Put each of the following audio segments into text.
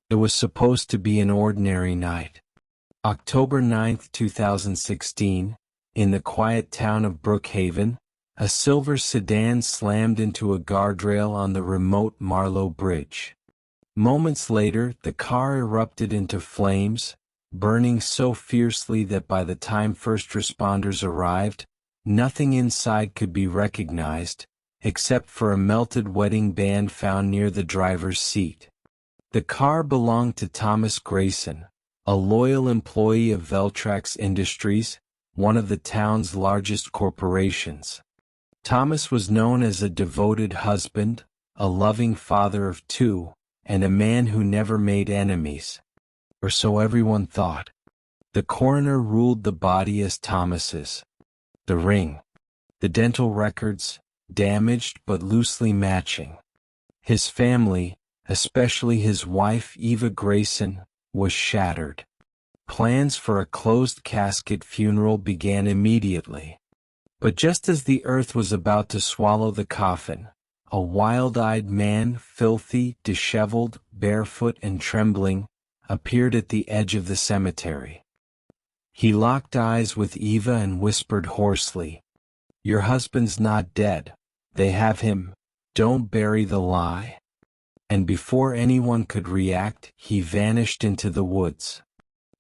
It was supposed to be an ordinary night. October 9, 2016, in the quiet town of Brookhaven, a silver sedan slammed into a guardrail on the remote Marlow Bridge. Moments later, the car erupted into flames, burning so fiercely that by the time first responders arrived, nothing inside could be recognized, except for a melted wedding band found near the driver's seat. The car belonged to Thomas Grayson, a loyal employee of Veltrax Industries, one of the town's largest corporations. Thomas was known as a devoted husband, a loving father of two, and a man who never made enemies. Or so everyone thought. The coroner ruled the body as Thomas's. The ring. The dental records, damaged but loosely matching. His family, especially his wife Eva Grayson, was shattered. Plans for a closed-casket funeral began immediately. But just as the earth was about to swallow the coffin, a wild-eyed man, filthy, disheveled, barefoot and trembling, appeared at the edge of the cemetery. He locked eyes with Eva and whispered hoarsely, "Your husband's not dead. They have him. Don't bury the lie." And before anyone could react, he vanished into the woods.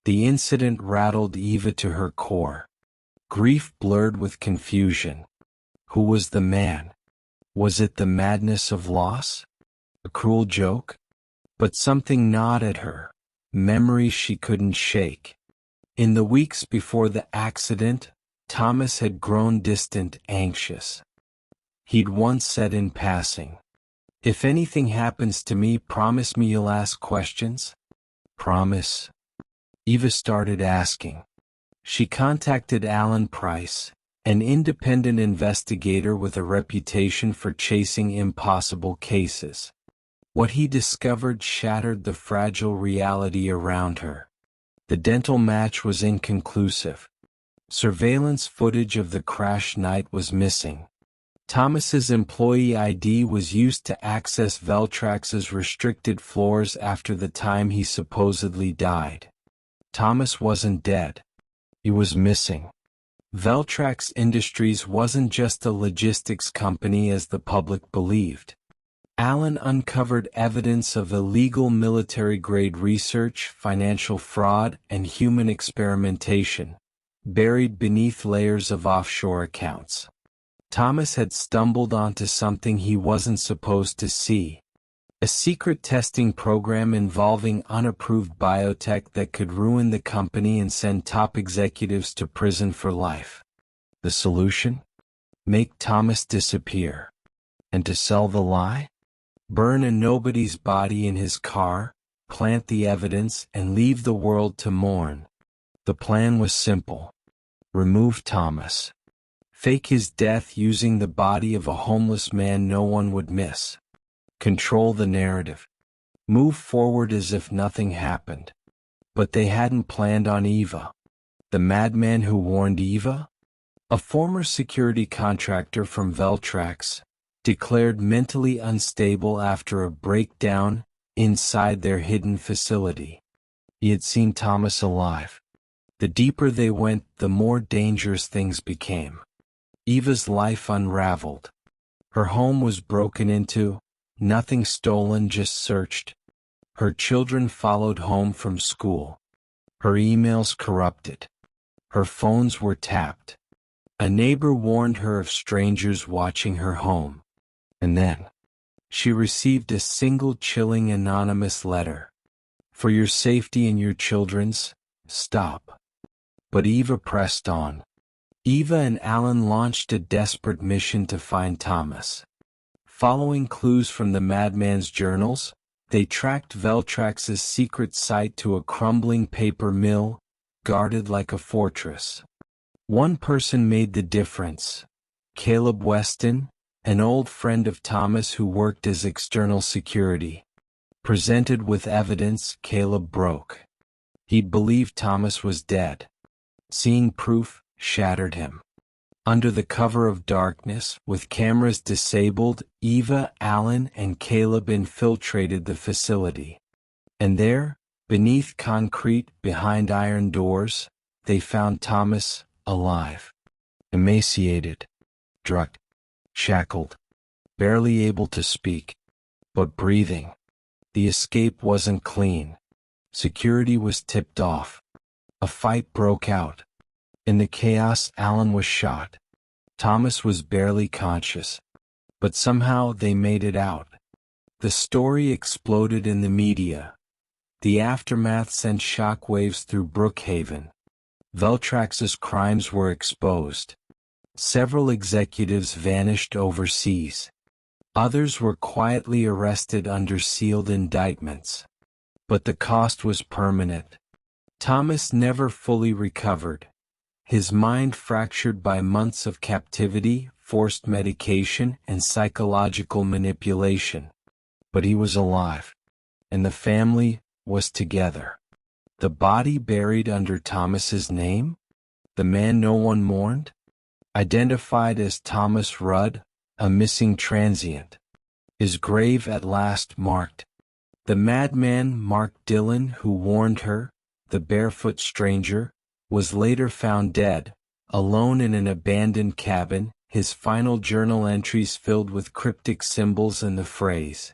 The incident rattled Eva to her core. Grief blurred with confusion. Who was the man? Was it the madness of loss? A cruel joke? But something gnawed at her, memories she couldn't shake. In the weeks before the accident, Thomas had grown distant, anxious. He'd once said in passing, "If anything happens to me, promise me you'll ask questions." Promise? Eva started asking. She contacted Alan Price, an independent investigator with a reputation for chasing impossible cases. What he discovered shattered the fragile reality around her. The dental match was inconclusive. Surveillance footage of the crash night was missing. Thomas's employee ID was used to access Veltrax's restricted floors after the time he supposedly died. Thomas wasn't dead. He was missing. Veltrax Industries wasn't just a logistics company as the public believed. Alan uncovered evidence of illegal military-grade research, financial fraud, and human experimentation, buried beneath layers of offshore accounts. Thomas had stumbled onto something he wasn't supposed to see. A secret testing program involving unapproved biotech that could ruin the company and send top executives to prison for life. The solution? Make Thomas disappear. And to sell the lie? Burn a nobody's body in his car, plant the evidence, and leave the world to mourn. The plan was simple. Remove Thomas. Fake his death using the body of a homeless man no one would miss. Control the narrative. Move forward as if nothing happened. But they hadn't planned on Eva. The madman who warned Eva? A former security contractor from Veltrax, declared mentally unstable after a breakdown inside their hidden facility. He had seen Thomas alive. The deeper they went, the more dangerous things became. Eva's life unraveled. Her home was broken into, nothing stolen, just searched. Her children followed home from school. Her emails corrupted. Her phones were tapped. A neighbor warned her of strangers watching her home. And then, she received a single chilling anonymous letter. For your safety and your children's, stop. But Eva pressed on. Eva and Alan launched a desperate mission to find Thomas. Following clues from the madman's journals, they tracked Veltrax's secret site to a crumbling paper mill, guarded like a fortress. One person made the difference. Caleb Weston, an old friend of Thomas who worked as external security. Presented with evidence, Caleb broke. He'd believed Thomas was dead. Seeing proof shattered him. Under the cover of darkness, with cameras disabled, Eva, Alan, and Caleb infiltrated the facility. And there, beneath concrete, behind iron doors, they found Thomas, alive. Emaciated, drugged, shackled, barely able to speak, but breathing. The escape wasn't clean. Security was tipped off. A fight broke out. In the chaos, Alan was shot. Thomas was barely conscious. But somehow they made it out. The story exploded in the media. The aftermath sent shockwaves through Brookhaven. Veltrax's crimes were exposed. Several executives vanished overseas. Others were quietly arrested under sealed indictments. But the cost was permanent. Thomas never fully recovered. His mind fractured by months of captivity, forced medication, and psychological manipulation. But he was alive. And the family was together. The body buried under Thomas's name? The man no one mourned? Identified as Thomas Rudd, a missing transient. His grave at last marked. The madman Mark Dillon who warned her, the barefoot stranger, was later found dead, alone in an abandoned cabin, his final journal entries filled with cryptic symbols and the phrase,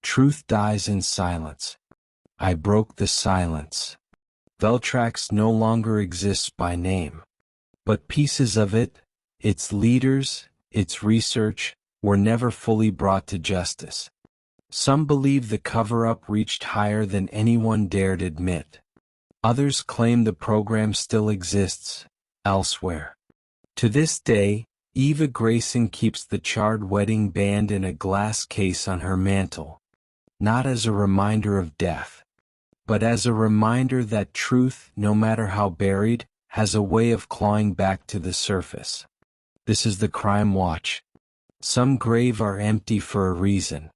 "Truth dies in silence. I broke the silence." Veltrax no longer exists by name. But pieces of it, its leaders, its research, were never fully brought to justice. Some believe the cover-up reached higher than anyone dared admit. Others claim the program still exists, elsewhere. To this day, Eva Grayson keeps the charred wedding band in a glass case on her mantle. Not as a reminder of death, but as a reminder that truth, no matter how buried, has a way of clawing back to the surface. This is the Crime Watch. Some graves are empty for a reason.